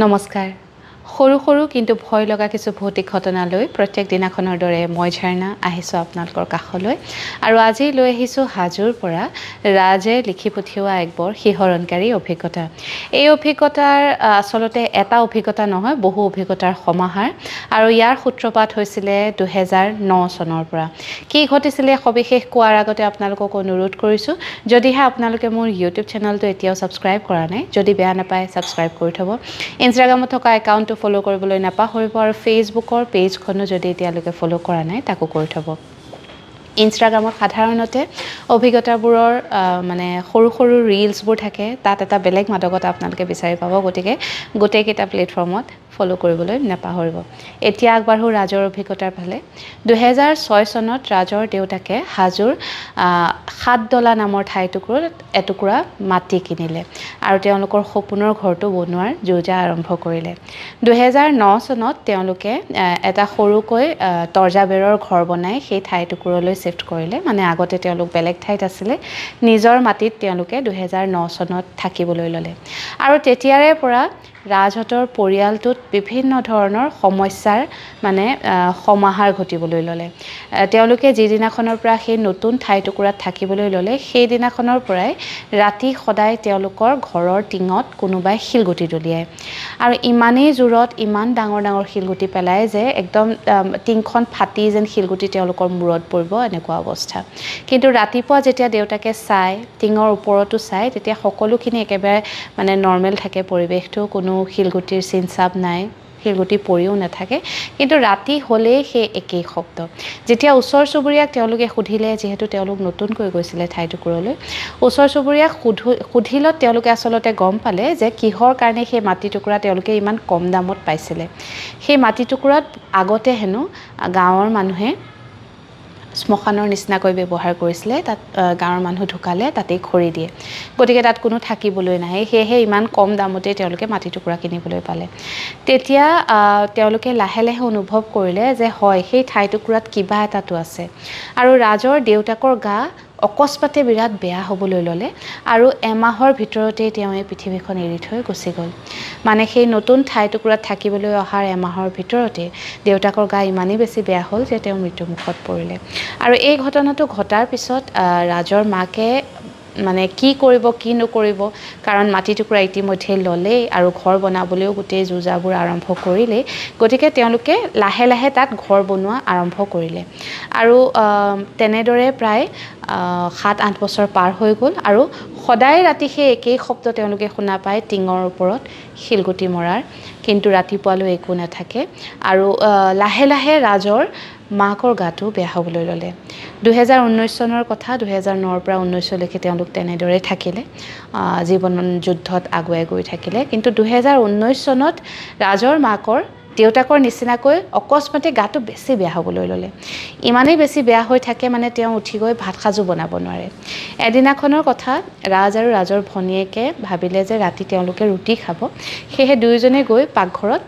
নমস্কাৰ সৰু সৰু কিন্তু ভয় লগা কিছু ভৌতিক ঘটনালৈ প্ৰত্যেক দিনাখনৰ দৰে মই ঝৰ্ণা আহিছোঁ আপোনালোকৰ কাষলৈ আৰু আজি লৈ আহিছোঁ হাজোৰ পৰা ৰাজে লিখি পঠিওৱা এক বৰ শিহৰণকাৰী অভিজ্ঞতা এই অভিজ্ঞতাৰ আসলতে এটা অভিজ্ঞতা নহয় বহু অভিজ্ঞতাৰ সমাহাৰ আৰু ইয়াৰ সূত্ৰপাত হৈছিলে 2009 চনৰ পৰা কি ঘটিছিলে সবিশেষ কোৱাৰ আগতে আপোনালোকক অনুৰোধ কৰিছোঁ যদিহে আপোনালোকে মোৰ ইউটিউব চেনেলটো এতিয়াও সাবস্ক্ৰাইব কৰা নাই যদি বেয়া নাপায় সাবস্ক্ৰাইব কৰি থব ইনষ্টাগ্ৰামত থকা একাউণ্টটো ফলো কৰিবলৈ নাপাহৰিব আৰু ফেচবুকৰ পেজখনো যদি এতিয়ালৈকে ফলো কৰা নাই তাকো কৰি থব ইনষ্টাগ্ৰামত সাধাৰণতে অভিজ্ঞতাবোৰৰ মানে সৰু সৰু ৰিলছবোৰ থাকে তাত এটা বেলেগ মাদকতা আপোনালোকে বিচাৰি পাব গতিকে গোটেইকেইটা প্লেটফৰ্মত ফলো কৰিবলৈ নাপাহৰিব এতিয়া আগবাঢ়ো ৰাজৰ অভিজ্ঞতাৰ ফালে 2006 চনত ৰাজৰ দেউতাকে হাজোৰ সাতদলা নামৰ ঠাইটুকুৰত এটুকুৰা মাটি কিনিলে আৰু তেওঁলোকৰ সপোনৰ ঘৰটো বনোৱাৰ যোজা আৰম্ভ কৰিলে 2009 চনত তেওঁলোকে এটা সৰুকৈ তৰ্জাবেৰৰ ঘৰ বনাই সেই ঠাইটুকুৰলৈ শিফট কৰিলে মানে আগতে তেওঁলোক বেলেগ ঠাইত আছিলে নিজৰ মাটিত তেওঁলোকে 2009 চনত থাকিবলৈ ল'লে আৰু তেতিয়াৰে পৰা ৰাজহতৰ পৰিয়ালটোত বিভিন্ন ধৰণৰ সমস্যাৰ মানে সমাহাৰ ঘটিবলৈ ল'লে তেওঁলোকে যিদিনাখনৰ পৰা সেই নতুন ঠাইটুকুৰাত থাকিবলৈ ল'লে সেই দিনাখনৰ পৰাই ৰাতি সদায় তেওঁলোকৰ ঘৰৰ টিঙত কোনোবাই শিলগুটি দলিয়ায় আৰু ইমানেই জোৰত ইমান ডাঙৰ ডাঙৰ শিলগুটি পেলায় যে একদম টিংখন ফাটি যেন শিলগুটি তেওঁলোকৰ মূৰত পৰিব এনেকুৱা অৱস্থা কিন্তু ৰাতিপুৱা যেতিয়া দেউতাকে চায় টিঙৰ ওপৰতো চায় তেতিয়া সকলোখিনি একেবাৰে মানে নৰ্মেল থাকে পৰিৱেশটো কোনো শিলগুটিৰ চিনচাপ নাই শিলগুটি পৰিও নাথাকে কিন্তু ৰাতি হ'লেই সেই একেই শব্দ যেতিয়া ওচৰ চুবুৰীয়াক তেওঁলোকে সুধিলে যিহেতু তেওঁলোক নতুনকৈ গৈছিলে ঠাইটুকুৰলৈ ওচৰ চুবুৰীয়াক সুধিলত তেওঁলোকে আসলতে গম পালে যে কিহৰ কাৰণে সেই মাটিটুকুৰা তেওঁলোকে ইমান কম দামত পাইছিলে সেই মাটিটুকুৰাত আগতে হেনো গাঁৱৰ মানুহে শ্মশানৰ নিচিনাকৈ ব্যৱহাৰ কৰিছিলে তাত গাঁৱৰ মানুহ ঢুকালে তাতেই খৰি দিয়ে গতিকে তাত কোনো থাকিবলৈ নাই সেয়েহে ইমান কম দামতে তেওঁলোকে মাটিটুকুৰা কিনিবলৈ পালে তেতিয়া তেওঁলোকে লাহে লাহে অনুভৱ কৰিলে যে হয় সেই ঠাইটুকুৰাত কিবা এটাটো আছে আৰু ৰাজৰ দেউতাকৰ গা অকস্মাতে বিৰাট বেয়া হ'বলৈ ল'লে আৰু এমাহৰ ভিতৰতে তেওঁ এই পৃথিৱীখন এৰি থৈ গুচি গ'ল মানে সেই নতুন ঠাইটুকুৰাত থাকিবলৈ অহাৰ এমাহৰ ভিতৰতে দেউতাকৰ গা ইমানেই বেছি বেয়া হ'ল যে তেওঁ মৃত্যুমুখত পৰিলে আৰু এই ঘটনাটো ঘটাৰ পিছত ৰাজৰ মাকে মানে কি কৰিব কি নকৰিব কাৰণ মাটিটুকুৰা ইতিমধ্যে ল'লেই আৰু ঘৰ বনাবলৈও গোটেই যোজাবোৰ আৰম্ভ কৰিলে গতিকে তেওঁলোকে লাহে লাহে তাত ঘৰ বনোৱা আৰম্ভ কৰিলে আৰু তেনেদৰে প্ৰায় 7-8 বছৰ পাৰ হৈ গ'ল আৰু সদায় ৰাতি সেই একেই শব্দ তেওঁলোকে শুনা পায় টিঙৰ ওপৰত শিলগুটি মৰাৰ কিন্তু ৰাতিপুৱালৈ একো নাথাকে আৰু লাহে লাহে ৰাজৰ মাকৰ গাটো বেয়া হ'বলৈ ল'লে 2019 চনৰ কথা 2009ৰ পৰা 19 লৈকে তেওঁলোক তেনেদৰে থাকিলে জীৱন যুদ্ধত আগুৱাই গৈ থাকিলে কিন্তু 2019 চনত ৰাজৰ মাকৰ দেউতাকৰ নিচিনাকৈ অকস্মাতে গাটো বেছি বেয়া হ'বলৈ ল'লে ইমানেই বেছি বেয়া হৈ থাকে মানে তেওঁ উঠি গৈ ভাত সাজু বনাব নোৱাৰে এদিনাখনৰ কথা ৰাজ আৰু ৰাজৰ ভনীয়েকে ভাবিলে যে ৰাতি তেওঁলোকে ৰুটি খাব সেয়ে দুয়োজনে গৈ পাকঘৰত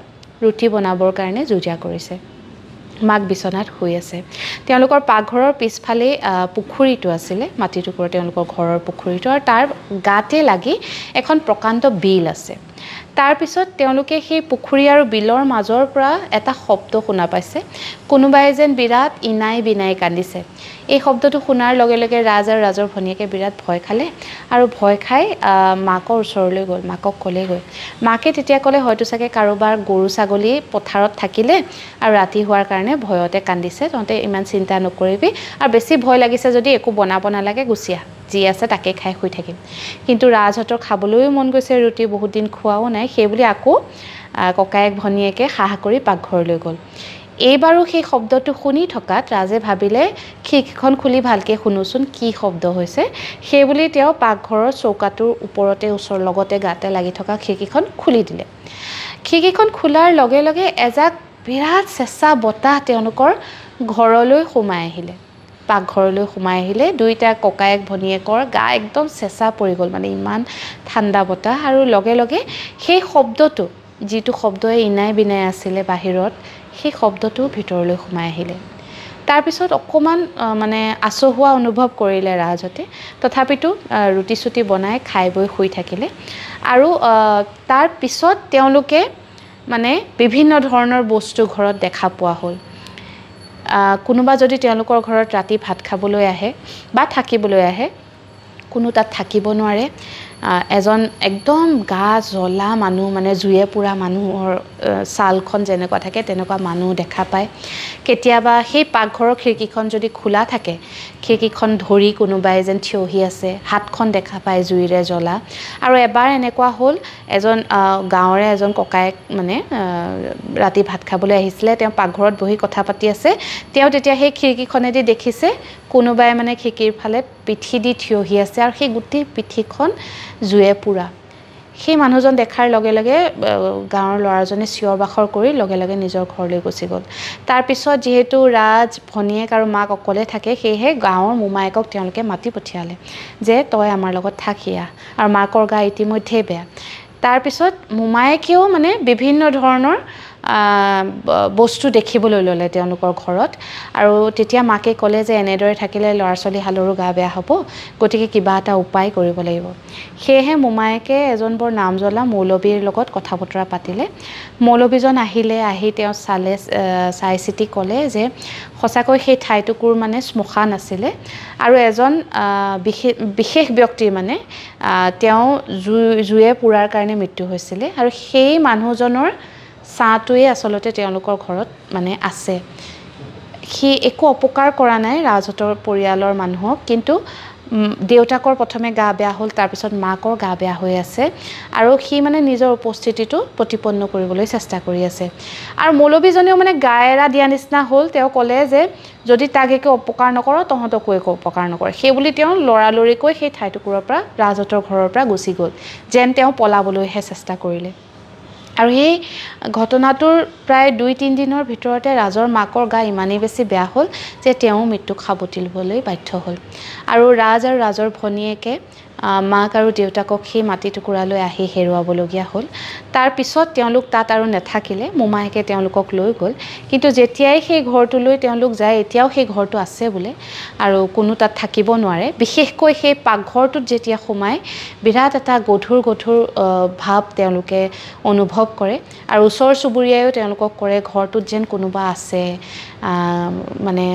ৰুটি বনাবৰ কাৰণে যোজা কৰিছে মাক বিছনাত শুই আছে তেওঁলোকৰ পাকঘৰৰ পিছফালে পুখুৰীটো আছিলে মাটিটুকুৰা তেওঁলোকৰ ঘৰৰ পুখুৰীটো আৰু তাৰ গাতে লাগি এখন প্ৰকাণ্ড বিল আছে তাৰ পিছত তেওঁলোকে সেই পুখুৰী আৰু বিলৰ মাজৰ পৰা এটা শব্দ শুনা পাইছে কোনোবাই যেন বিৰাট ইনাই বিনাই কান্দিছে এই শব্দটো শুনাৰ লগে লগে ৰাজ আৰু ৰাজৰ ভনীয়েকে বিৰাট ভয় খালে আৰু ভয় খাই মাকৰ ওচৰলৈ গ'ল মাকক ক'লে গৈ মাকে তেতিয়া ক'লে হয়তো চাগে কাৰোবাৰ গৰু ছাগলী পথাৰত থাকিলে আৰু ৰাতি হোৱাৰ কাৰণে ভয়তে কান্দিছে তহঁতে ইমান চিন্তা নকৰিবি আৰু বেছি ভয় লাগিছে যদি একো বনাব নালাগে গুচি আহ যি আছে তাকে খাই শুই থাকিম কিন্তু ৰাজহতৰ খাবলৈও মন গৈছে ৰুটি বহুত দিন খোৱাও নাই সেইবুলি আকৌ ককায়েক ভনীয়েকে সাহ কৰি পাকঘৰলৈ গ'ল এইবাৰো সেই শব্দটো শুনি থকাত ৰাজে ভাবিলে খিৰিকীখন খুলি ভালকৈ শুনোচোন কি শব্দ হৈছে সেইবুলি তেওঁ পাকঘৰৰ চৌকাটোৰ ওপৰতে ওচৰ লগতে গাতে লাগি থকা খিৰিকীখন খুলি দিলে খিৰিকীখন খোলাৰ লগে লগে এজাক বিৰাট চেঁচা বতাহ তেওঁলোকৰ ঘৰলৈ সোমাই আহিলে পাকঘৰলৈ সোমাই আহিলে দুইটা ককায়েক ভনীয়েকৰ গা একদম চেঁচা পৰি গ'ল মানে ইমান ঠাণ্ডা বতাহ আৰু লগে লগে সেই শব্দটো যিটো শব্দই ইনাই বিনাই আছিলে বাহিৰত সেই শব্দটো ভিতৰলৈ সোমাই আহিলে তাৰপিছত অকণমান মানে আচহুৱা অনুভৱ কৰিলে ৰাজহঁতে তথাপিতো ৰুটি চুটি বনাই খাই বৈ শুই থাকিলে আৰু তাৰ পিছত তেওঁলোকে মানে বিভিন্ন ধৰণৰ বস্তু ঘৰত দেখা পোৱা হ'ল কোনোবা যদি তেওঁলোকৰ ঘৰত ৰাতি ভাত খাবলৈ আহে বা থাকিবলৈ আহে কোনো তাত থাকিব নোৱাৰে এজন একদম গা জ্বলা মানুহ মানে জুয়ে পুৰা মানুহৰ ছালখন যেনেকুৱা থাকে তেনেকুৱা মানুহ দেখা পায় কেতিয়াবা সেই পাকঘৰৰ খিৰিকীখন যদি খোলা থাকে খিৰিকীখন ধৰি কোনোবাই যেন থিয়হি আছে হাতখন দেখা পায় জুইৰে জ্বলা আৰু এবাৰ এনেকুৱা হ'ল এজন গাঁৱৰে এজন ককায়েক মানে ৰাতি ভাত খাবলৈ আহিছিলে তেওঁ পাকঘৰত বহি কথা পাতি আছে তেওঁ তেতিয়া সেই খিৰিকীখনেদি দেখিছে কোনোবাই মানে খিৰিকীৰ ফালে পিঠি দি থিয়হি আছে আৰু সেই গোটেই পিঠিখন জুয়ে পুৰা সেই মানুহজন দেখাৰ লগে লগে গাঁৱৰ ল'ৰাজনে চিঞৰ বাখৰ কৰি লগে লগে নিজৰ ঘৰলৈ গুচি গ'ল তাৰপিছত যিহেতু ৰাজ ভনীয়েক আৰু মাক অকলে থাকে সেয়েহে গাঁৱৰ মোমায়েকক তেওঁলোকে মাতি পঠিয়ালে যে তই আমাৰ লগত থাকিয়া আৰু মাকৰ গা ইতিমধ্যে বেয়া তাৰপিছত মোমায়েকেও মানে বিভিন্ন ধৰণৰ বস্তু দেখিবলৈ ল'লে তেওঁলোকৰ ঘৰত আৰু তেতিয়া মাকে ক'লে যে এনেদৰে থাকিলে ল'ৰা ছোৱালী হালৰো গা বেয়া হ'ব গতিকে কিবা এটা উপায় কৰিব লাগিব সেয়েহে মোমায়েকে এজন বৰ নাম জ্বলা মৌলবীৰ লগত কথা বতৰা পাতিলে মৌলবীজন আহিলে আহি তেওঁ চাই চিতি ক'লে যে সঁচাকৈ সেই ঠাইটুকুৰ মানে শ্মশান আছিলে আৰু এজন বিশেষ ব্যক্তিৰ মানে তেওঁ জুয়ে পুৰাৰ কাৰণে মৃত্যু হৈছিলে আৰু সেই মানুহজনৰ ছাটোৱে আচলতে তেওঁলোকৰ ঘৰত মানে আছে সি একো অপকাৰ কৰা নাই ৰাজহঁতৰ পৰিয়ালৰ মানুহক কিন্তু দেউতাকৰ প্ৰথমে গা বেয়া হ'ল তাৰপিছত মাকৰ গা বেয়া হৈ আছে আৰু সি মানে নিজৰ উপস্থিতিটো প্ৰতিপন্ন কৰিবলৈ চেষ্টা কৰি আছে আৰু মৌলবীজনেও মানে গা এৰা দিয়া নিচিনা হ'ল তেওঁ ক'লে যে যদি তাক একো অপকাৰ নকৰ তহঁতকো একো অপকাৰ নকৰে সেইবুলি তেওঁ লৰালৰিকৈ সেই ঠাইটুকুৰৰ পৰা ৰাজহঁতৰ ঘৰৰ পৰা গুচি গ'ল যেন তেওঁ পলাবলৈহে চেষ্টা কৰিলে আৰু এই ঘটনাটোৰ প্ৰায় 2-3 দিনৰ ভিতৰতে ৰাজৰ মাকৰ গা ইমানেই বেছি বেয়া হ'ল যে তেওঁ মৃত্যুক সাৱটি ল'বলৈ বাধ্য হ'ল আৰু ৰাজৰ ভনীয়েকে মাক আৰু দেউতাকক সেই মাটি টুকুৰালৈ আহি হেৰুৱাবলগীয়া হ'ল তাৰ পিছত তেওঁলোক তাত আৰু নাথাকিলে মোমায়েকে তেওঁলোকক লৈ গ'ল কিন্তু যেতিয়াই সেই ঘৰটোলৈ তেওঁলোক যায় এতিয়াও সেই ঘৰটো আছে বোলে আৰু কোনো তাত থাকিব নোৱাৰে বিশেষকৈ সেই পাকঘৰটোত যেতিয়া সোমায় বিৰাট এটা গধুৰ ভাৱ তেওঁলোকে অনুভৱ কৰে আৰু ওচৰ চুবুৰীয়ায়ো তেওঁলোকক কৰে ঘৰটোত যেন কোনোবা আছে মানে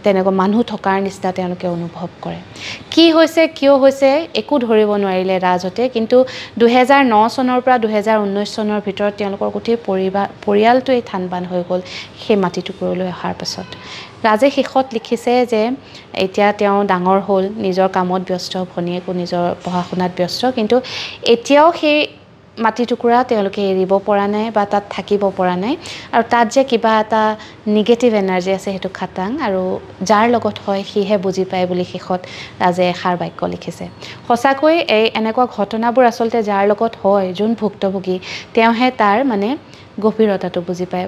তেনেকুৱা মানুহ থকাৰ নিচিনা তেওঁলোকে অনুভৱ কৰে কি হৈছে কিয় হৈছে একো ধৰিব নোৱাৰিলে ৰাজহঁতে কিন্তু 2009 চনৰ পৰা 2019 চনৰ ভিতৰত তেওঁলোকৰ গোটেই পৰিয়ালটোৱেই থানবান হৈ গ'ল সেই মাটিটুকুৰলৈ অহাৰ পাছত ৰাজে শেষত লিখিছে যে এতিয়া তেওঁ ডাঙৰ হ'ল নিজৰ কামত ব্যস্ত ভনীয়েকো নিজৰ পঢ়া শুনাত ব্যস্ত কিন্তু এতিয়াও সেই মাটি টুকুৰা তেওঁলোকে এৰিব পৰা নাই বা তাত থাকিব পৰা নাই আৰু তাত যে কিবা এটা নিগেটিভ এনাৰ্জি আছে সেইটো খাটাং আৰু যাৰ লগত হয় সিহে বুজি পায় বুলি শেষত ৰাজে এষাৰ বাক্য লিখিছে সঁচাকৈ এই এনেকুৱা ঘটনাবোৰ আচলতে যাৰ লগত হয় যোন ভুক্তভোগী তেওঁহে তাৰ মানে গভীৰতাটো বুজি পায়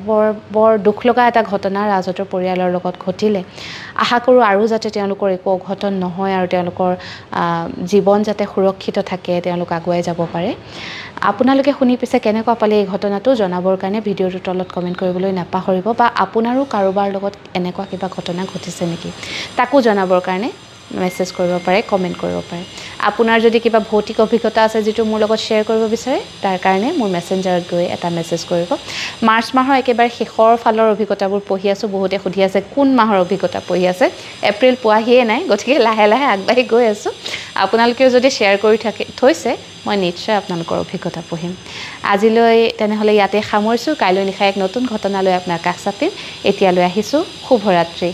বৰ দুখ লগা এটা ঘটনা ৰাজহঁতৰ পৰিয়ালৰ লগত ঘটিলে আশা কৰোঁ আৰু যাতে তেওঁলোকৰ একো অঘটন নহয় আৰু তেওঁলোকৰ জীৱন যাতে সুৰক্ষিত থাকে তেওঁলোক আগুৱাই যাব পাৰে আপোনালোকে শুনি পিছে কেনেকুৱা পালে এই ঘটনাটো জনাবৰ কাৰণে ভিডিঅ'টোৰ তলত কমেণ্ট কৰিবলৈ নাপাহৰিব বা আপোনাৰো কাৰোবাৰ লগত এনেকুৱা কিবা ঘটনা ঘটিছে নেকি তাকো জনাবৰ কাৰণে মেছেজ কৰিব পাৰে কমেণ্ট কৰিব পাৰে আপোনাৰ যদি কিবা ভৌতিক অভিজ্ঞতা আছে যিটো মোৰ লগত শ্বেয়াৰ কৰিব বিচাৰে তাৰ কাৰণে মোৰ মেছেঞ্জাৰত গৈ এটা মেছেজ কৰিব মাৰ্চ মাহৰ একেবাৰে শেষৰ ফালৰ অভিজ্ঞতাবোৰ পঢ়ি আছোঁ বহুতে সুধি আছে কোন মাহৰ অভিজ্ঞতা পঢ়ি আছে এপ্ৰিল পোৱাহিয়ে নাই গতিকে লাহে লাহে আগবাঢ়ি গৈ আছোঁ আপোনালোকেও যদি শ্বেয়াৰ কৰি থৈছে মই নিশ্চয় আপোনালোকৰ অভিজ্ঞতা পঢ়িম আজিলৈ তেনেহ'লে ইয়াতে সামৰিছোঁ কাইলৈ নিশা এক নতুন ঘটনালৈ আপোনাৰ কাষ চাপিম এতিয়ালৈ আহিছোঁ শুভৰাত্ৰি